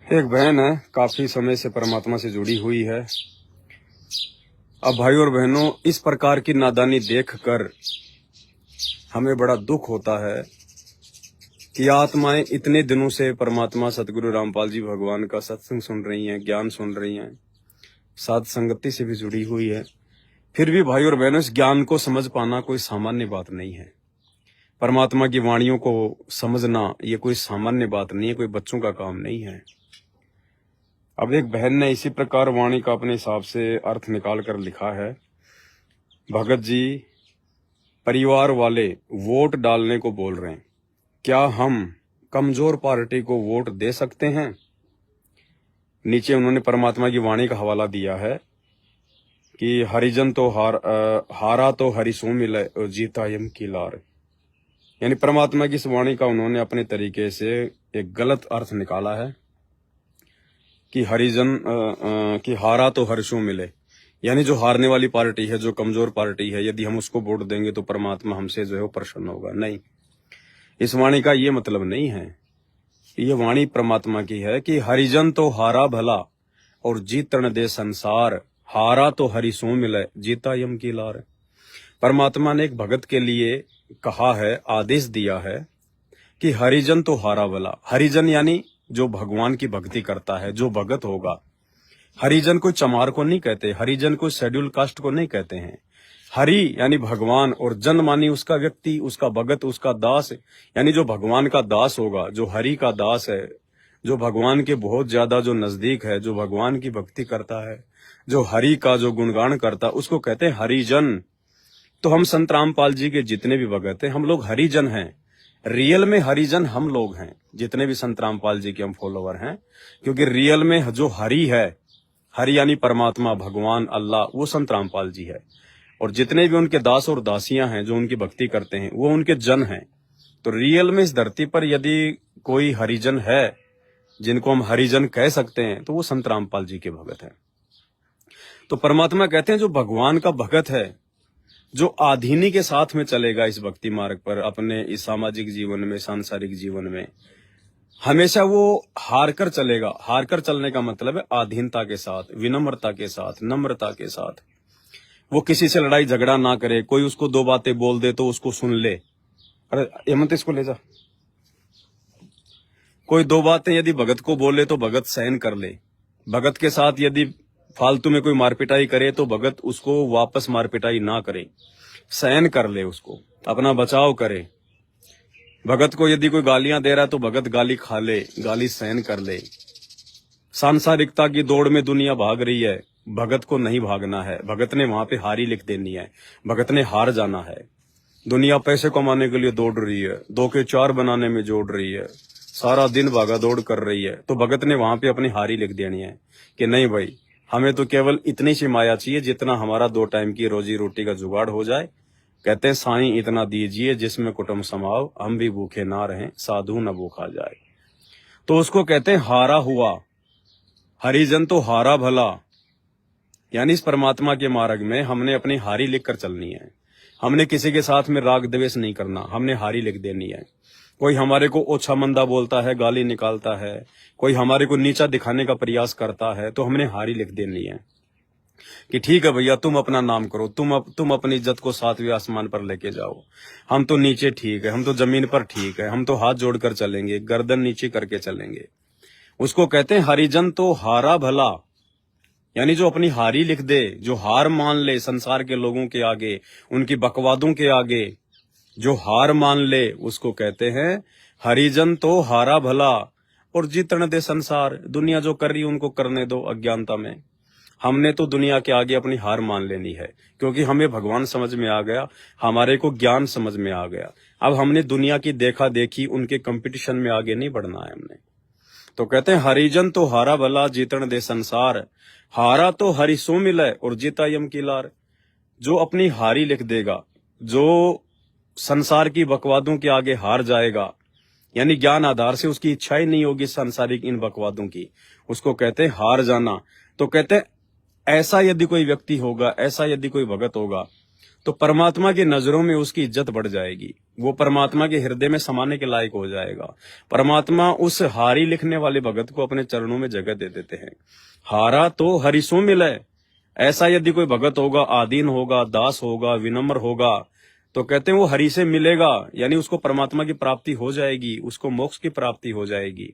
एक बहन है, काफी समय से परमात्मा से जुड़ी हुई है। अब भाई और बहनों, इस प्रकार की नादानी देखकर हमें बड़ा दुख होता है कि आत्माएं इतने दिनों से परमात्मा सतगुरु रामपाल जी भगवान का सत्संग सुन रही हैं, ज्ञान सुन रही हैं, साध संगति से भी जुड़ी हुई है। फिर भी भाई और बहनों, इस ज्ञान को समझ पाना कोई सामान्य बात नहीं है। परमात्मा की वाणियों को समझना ये कोई सामान्य बात नहीं है, कोई बच्चों का काम नहीं है। अब एक बहन ने इसी प्रकार वाणी का अपने हिसाब से अर्थ निकाल कर लिखा है। भगत जी, परिवार वाले वोट डालने को बोल रहे हैं, क्या हम कमजोर पार्टी को वोट दे सकते हैं? नीचे उन्होंने परमात्मा की वाणी का हवाला दिया है कि हरिजन तो हारा तो हरिसों मिले और जीता यम की लार। यानी परमात्मा की इस वाणी का उन्होंने अपने तरीके से एक गलत अर्थ निकाला है कि हरिजन की हारा तो हर्षों मिले, यानी जो हारने वाली पार्टी है, जो कमजोर पार्टी है, यदि हम उसको वोट देंगे तो परमात्मा हमसे जो है वो प्रसन्न होगा। नहीं, इस वाणी का ये मतलब नहीं है। ये वाणी परमात्मा की है कि हरिजन तो हारा भला और जीतन दे संसार, हारा तो हरिसों मिले जीता यम की लार। परमात्मा ने एक भगत के लिए कहा है, आदेश दिया है कि हरिजन तो हारा भला। हरिजन यानी जो भगवान की भक्ति करता है, जो भगत होगा। हरिजन को चमार को नहीं कहते, हरिजन को शेड्यूल कास्ट को नहीं कहते हैं। हरि यानी भगवान और जन मानी उसका व्यक्ति, उसका भगत, उसका दास, यानी जो भगवान का दास होगा, जो हरि का दास है, जो भगवान के बहुत ज्यादा जो नजदीक है, जो भगवान की भक्ति करता है, जो हरि का जो गुणगान करता है, उसको कहते हैं हरिजन। तो हम संत रामपाल जी के जितने भी भगत हैं, हम लोग हरिजन हैं। रियल में हरिजन हम लोग हैं, जितने भी संत रामपाल जी के हम फॉलोवर हैं, क्योंकि रियल में जो हरि है, हरि यानी परमात्मा, भगवान, अल्लाह, वो संत रामपाल जी है। और जितने भी उनके दास और दासियां हैं जो उनकी भक्ति करते हैं, वो उनके जन हैं। तो रियल में इस धरती पर यदि कोई हरिजन है, जिनको हम हरिजन कह सकते हैं, तो वो संत रामपाल जी के भगत हैं। तो परमात्मा कहते हैं जो भगवान का भगत है, जो आधीनी के साथ में चलेगा इस भक्ति मार्ग पर, अपने इस सामाजिक जीवन में, सांसारिक जीवन में, हमेशा वो हार कर चलेगा। हार कर चलने का मतलब है आधीनता के साथ, विनम्रता के साथ, नम्रता के साथ। वो किसी से लड़ाई झगड़ा ना करे, कोई उसको दो बातें बोल दे तो उसको सुन ले। अरे हेमंत, इसको ले जा। कोई दो बातें यदि भगत को बोले तो भगत सहन कर ले। भगत के साथ यदि फालतू में कोई मारपिटाई करे तो भगत उसको वापस मारपिटाई ना करे, सहन कर ले, उसको अपना बचाव करे। भगत को यदि कोई गालियां दे रहा है तो भगत गाली खा ले, गाली सहन कर ले। सांसारिकता की दौड़ में दुनिया भाग रही है, भगत को नहीं भागना है। भगत ने वहां पे हारी लिख देनी है, भगत ने हार जाना है। दुनिया पैसे कमाने के लिए दौड़ रही है, 2 के 4 बनाने में जोड़ रही है, सारा दिन भागा दौड़ कर रही है, तो भगत ने वहां पे अपनी हारी लिख देनी है कि नहीं भाई, हमें तो केवल इतनी सी माया चाहिए जितना हमारा 2 टाइम की रोजी रोटी का जुगाड़ हो जाए। कहते हैं साईं इतना दीजिए जिसमें कुटुंब समाओ, हम भी भूखे ना रहें, साधु न भूखा जाए। तो उसको कहते हैं हारा हुआ। हरिजन तो हारा भला, यानी इस परमात्मा के मार्ग में हमने अपनी हारी लिख कर चलनी है। हमने किसी के साथ में राग द्वेष नहीं करना, हमने हारी लिख देनी है। कोई हमारे को ओछा मंदा बोलता है, गाली निकालता है, कोई हमारे को नीचा दिखाने का प्रयास करता है, तो हमने हारी लिख देनी है कि ठीक है भैया, तुम अपना नाम करो, तुम अपनी इज्जत को 7वें आसमान पर लेके जाओ। हम तो नीचे ठीक है, हम तो जमीन पर ठीक है, हम तो हाथ जोड़कर चलेंगे, गर्दन नीचे करके चलेंगे। उसको कहते हैं हरिजन तो हारा भला, यानी जो अपनी हारी लिख दे, जो हार मान ले संसार के लोगों के आगे, उनकी बकवादों के आगे, जो हार मान ले, उसको कहते हैं हरिजन तो हारा भला और जीतन दे संसार। दुनिया जो कर रही है उनको करने दो अज्ञानता में। हमने तो दुनिया के आगे अपनी हार मान लेनी है, क्योंकि हमें भगवान समझ में आ गया, हमारे को ज्ञान समझ में आ गया। अब हमने दुनिया की देखा देखी, उनके कंपटीशन में आगे नहीं बढ़ना है हमने। तो कहते हैं हरिजन तो हारा भला जीतन दे संसार, हारा तो हरिसों मिले और जीता यम की लार। जो अपनी हारी लिख देगा, जो संसार की बकवादों के आगे हार जाएगा, यानी ज्ञान आधार से उसकी इच्छा ही नहीं होगी सांसारिक इन बकवादों की, उसको कहते हैं हार जाना। तो कहते हैं ऐसा यदि कोई व्यक्ति होगा, ऐसा यदि कोई भगत होगा, तो परमात्मा की नजरों में उसकी इज्जत बढ़ जाएगी, वो परमात्मा के हृदय में समाने के लायक हो जाएगा। परमात्मा उस हारी लिखने वाले भगत को अपने चरणों में जगह दे देते हैं। हारा तो हरिसों मिले, ऐसा यदि कोई भगत होगा, आदीन होगा, दास होगा, विनम्र होगा, तो कहते हैं वो हरि से मिलेगा, यानी उसको परमात्मा की प्राप्ति हो जाएगी, उसको मोक्ष की प्राप्ति हो जाएगी।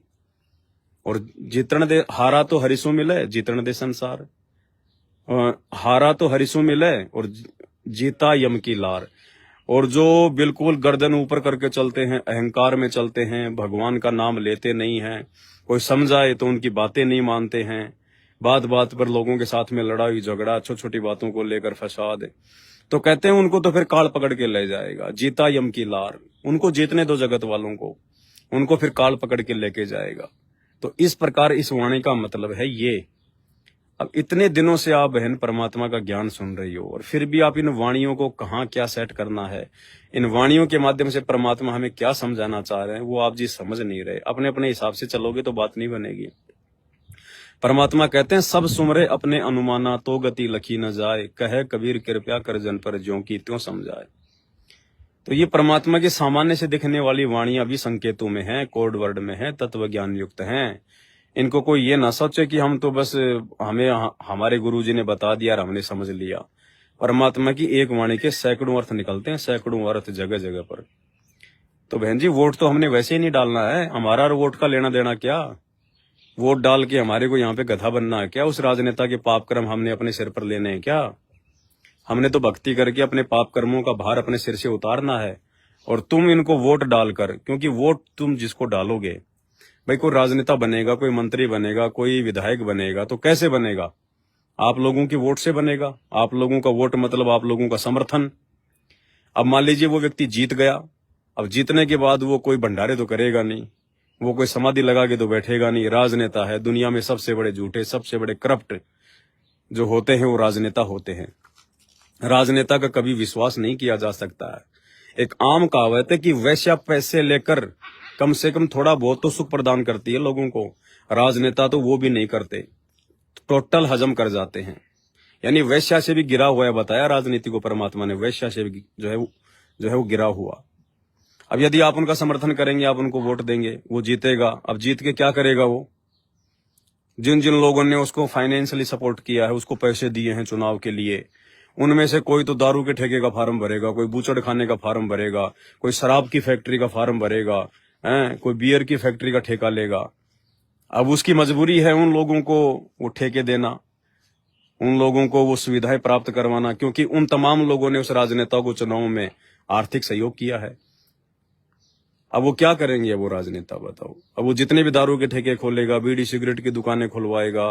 और जितण दे हारा तो हरिसों मिले, जितण दे संसार। हारा तो हरिसों मिले और जीता यम की लार। और जो बिल्कुल गर्दन ऊपर करके चलते हैं, अहंकार में चलते हैं, भगवान का नाम लेते नहीं हैं, कोई समझाए तो उनकी बातें नहीं मानते हैं, बात बात पर लोगों के साथ में लड़ाई झगड़ा, छोटी छोटी बातों को लेकर फसाद, तो कहते हैं उनको तो फिर काल पकड़ के ले जाएगा। जीता यम की लार, उनको जीतने दो जगत वालों को, उनको फिर काल पकड़ के लेके जाएगा। तो इस प्रकार इस वाणी का मतलब है ये। अब इतने दिनों से आप बहन परमात्मा का ज्ञान सुन रही हो और फिर भी आप इन वाणियों को कहाँ क्या सेट करना है, इन वाणियों के माध्यम से परमात्मा हमें क्या समझाना चाह रहे हैं, वो आप जी समझ नहीं रहे। अपने अपने हिसाब से चलोगे तो बात नहीं बनेगी। परमात्मा कहते हैं सब सुमरे अपने अनुमाना, तो गति लखी न जाए, कहे कबीर कृपया कर जन पर ज्यों की त्यों समझाए। तो ये परमात्मा की सामान्य से दिखने वाली वाणियां भी संकेतों में हैं, कोड वर्ड में हैं, तत्व ज्ञान युक्त हैं। इनको कोई ये ना सोचे कि हम तो बस हमें हमारे गुरुजी ने बता दिया और हमने समझ लिया। परमात्मा की एक वाणी के सैकड़ों अर्थ निकलते हैं, सैकड़ों अर्थ जगह जगह पर। तो बहन जी वोट तो हमने वैसे ही नहीं डालना है, हमारा और वोट का लेना देना क्या? वोट डाल के हमारे को यहाँ पे गधा बनना है क्या? उस राजनेता के पाप कर्म हमने अपने सिर पर लेने हैं क्या? हमने तो भक्ति करके अपने पाप कर्मों का भार अपने सिर से उतारना है। और तुम इनको वोट डालकर, क्योंकि वोट तुम जिसको डालोगे, भाई कोई राजनेता बनेगा, कोई मंत्री बनेगा, कोई विधायक बनेगा, तो कैसे बनेगा? आप लोगों की वोट से बनेगा। आप लोगों का वोट मतलब आप लोगों का समर्थन। अब मान लीजिए वो व्यक्ति जीत गया, अब जीतने के बाद वो कोई भंडारे तो करेगा नहीं, वो कोई समाधि लगा के तो बैठेगा नहीं। राजनेता है, दुनिया में सबसे बड़े झूठे, सबसे बड़े करप्ट जो होते हैं वो राजनेता होते हैं। राजनेता का कभी विश्वास नहीं किया जा सकता है। एक आम कहावत है कि वैश्या पैसे लेकर कम से कम थोड़ा बहुत तो सुख प्रदान करती है लोगों को, राजनेता तो वो भी नहीं करते, टोटल हजम कर जाते हैं। यानी वैश्या से भी गिरा हुआ है, बताया राजनीति को परमात्मा ने, वैश्या से भी जो है वो गिरा हुआ। अब यदि आप उनका समर्थन करेंगे, आप उनको वोट देंगे, वो जीतेगा। अब जीत के क्या करेगा वो? जिन जिन लोगों ने उसको फाइनेंशियली सपोर्ट किया है, उसको पैसे दिए हैं चुनाव के लिए, उनमें से कोई तो दारू के ठेके का फार्म भरेगा, कोई बूचड़ खाने का फार्म भरेगा, कोई शराब की फैक्ट्री का फार्म भरेगा, कोई बियर की फैक्ट्री का ठेका लेगा। अब उसकी मजबूरी है उन लोगों को वो ठेके देना, उन लोगों को वो सुविधाएं प्राप्त करवाना, क्योंकि उन तमाम लोगों ने उस राजनेता को चुनाव में आर्थिक सहयोग किया है। अब वो क्या करेंगे वो राजनेता, बताओ? अब वो जितने भी दारू के ठेके खोलेगा, बीड़ी सिगरेट की दुकानें खुलवाएगा,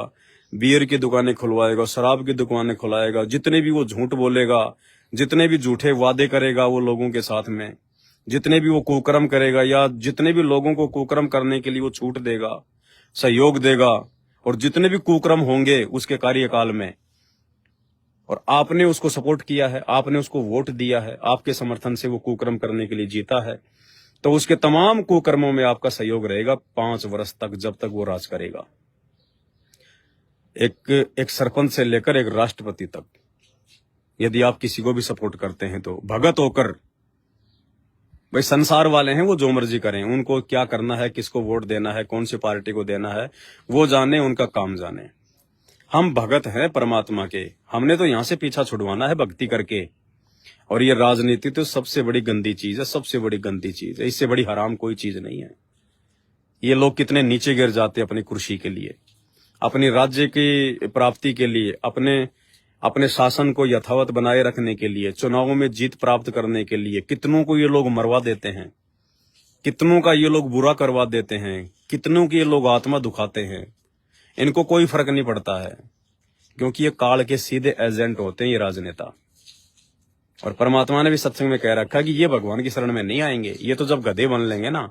बियर की दुकानें खुलवाएगा, शराब की दुकानें खुलाएगा, जितने भी वो झूठ बोलेगा, जितने भी झूठे वादे करेगा वो लोगों के साथ में, जितने भी वो कुकर्म करेगा या जितने भी लोगों को कुकर्म करने के लिए वो छूट देगा, सहयोग देगा, और जितने भी कुकर्म होंगे उसके कार्यकाल में, और आपने उसको सपोर्ट किया है, आपने उसको वोट दिया है, आपके समर्थन से वो कुकर्म करने के लिए जीता है, तो उसके तमाम कुकर्मों में आपका सहयोग रहेगा 5 वर्ष तक, जब तक वो राज करेगा। एक सरपंच से लेकर एक राष्ट्रपति तक, यदि आप किसी को भी सपोर्ट करते हैं तो भगत होकर, भाई संसार वाले हैं वो जो मर्जी करें, उनको क्या करना है, किसको वोट देना है, कौन सी पार्टी को देना है, वो जाने, उनका काम जाने। हम भगत हैं परमात्मा के, हमने तो यहां से पीछा छुड़वाना है भक्ति करके। और ये राजनीति तो सबसे बड़ी गंदी चीज है, सबसे बड़ी गंदी चीज है, इससे बड़ी हराम कोई चीज नहीं है। ये लोग कितने नीचे गिर जाते अपनी कुर्सी के लिए, अपनी राज्य की प्राप्ति के लिए, अपने शासन को यथावत बनाए रखने के लिए, चुनावों में जीत प्राप्त करने के लिए। कितनों को ये लोग मरवा देते हैं, कितनों का ये लोग बुरा करवा देते हैं, कितनों की ये लोग आत्मा दुखाते हैं। इनको कोई फर्क नहीं पड़ता है, क्योंकि ये काल के सीधे एजेंट होते हैं ये राजनेता। और परमात्मा ने भी सत्संग में कह रखा कि ये भगवान की शरण में नहीं आएंगे, ये तो जब गधे बन लेंगे ना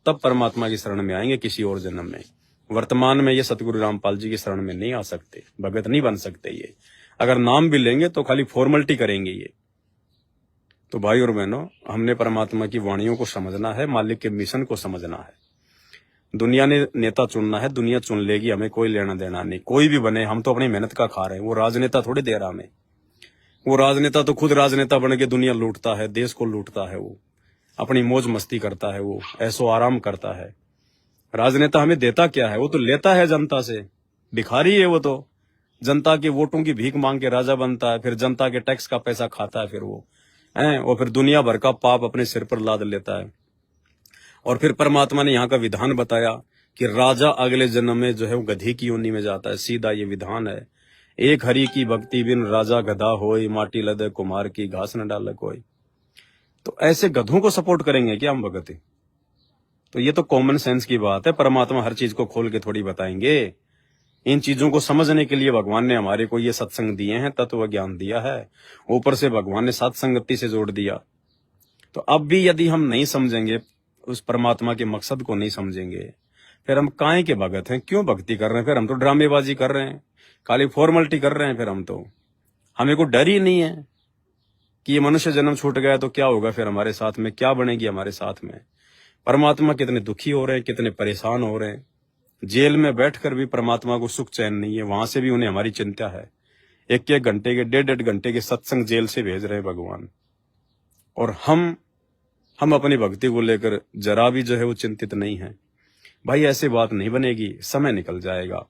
तब परमात्मा की शरण में आएंगे, किसी और जन्म में। वर्तमान में ये सतगुरु रामपाल जी की शरण में नहीं आ सकते, भगत नहीं बन सकते ये। अगर नाम भी लेंगे तो खाली फॉर्मेलिटी करेंगे ये। तो भाई और बहनों, हमने परमात्मा की वाणियों को समझना है, मालिक के मिशन को समझना है। दुनिया ने नेता चुनना है, दुनिया चुन लेगी, हमें कोई लेना देना नहीं। कोई भी बने, हम तो अपनी मेहनत का खा रहे हैं, वो राजनेता थोड़ी दे रहा हमें। वो राजनेता तो खुद राजनेता बन के दुनिया लूटता है, देश को लूटता है, वो अपनी मौज मस्ती करता है, वो ऐसो आराम करता है। राजनेता हमें देता क्या है? वो तो लेता है जनता से, भिखारी है वो तो। जनता के वोटों की भीख मांग के राजा बनता है, फिर जनता के टैक्स का पैसा खाता है, फिर वो है, और फिर दुनिया भर का पाप अपने सिर पर लाद लेता है। और फिर परमात्मा ने यहाँ का विधान बताया कि राजा अगले जन्म में जो है वो गधी की योनि में जाता है। सीधा ये विधान है। एक हरि की भक्ति बिन राजा गधा होय, माटी लदे कुमार की घास न डाले कोई। तो ऐसे गधों को सपोर्ट करेंगे क्या हम भगत? तो ये तो कॉमन सेंस की बात है। परमात्मा हर चीज को खोल के थोड़ी बताएंगे। इन चीजों को समझने के लिए भगवान ने हमारे को ये सत्संग दिए हैं, तत्व ज्ञान दिया है, ऊपर से भगवान ने सत्संगति से जोड़ दिया। तो अब भी यदि हम नहीं समझेंगे, उस परमात्मा के मकसद को नहीं समझेंगे, फिर हम काहे के भगत हैं? क्यों भक्ति कर रहे हैं? फिर हम तो ड्रामेबाजी कर रहे हैं, खाली फॉर्मेलिटी कर रहे हैं। फिर हम तो, हमें को डर ही नहीं है कि ये मनुष्य जन्म छूट गया तो क्या होगा, फिर हमारे साथ में क्या बनेगी हमारे साथ में। परमात्मा कितने दुखी हो रहे हैं, कितने परेशान हो रहे हैं। जेल में बैठकर भी परमात्मा को सुख चैन नहीं है, वहां से भी उन्हें हमारी चिंता है। एक एक घंटे के, डेढ़ घंटे के सत्संग जेल से भेज रहे हैं भगवान। और हम अपनी भक्ति को लेकर जरा भी जो है वो चिंतित नहीं है। भाई ऐसे बात नहीं बनेगी, समय निकल जाएगा।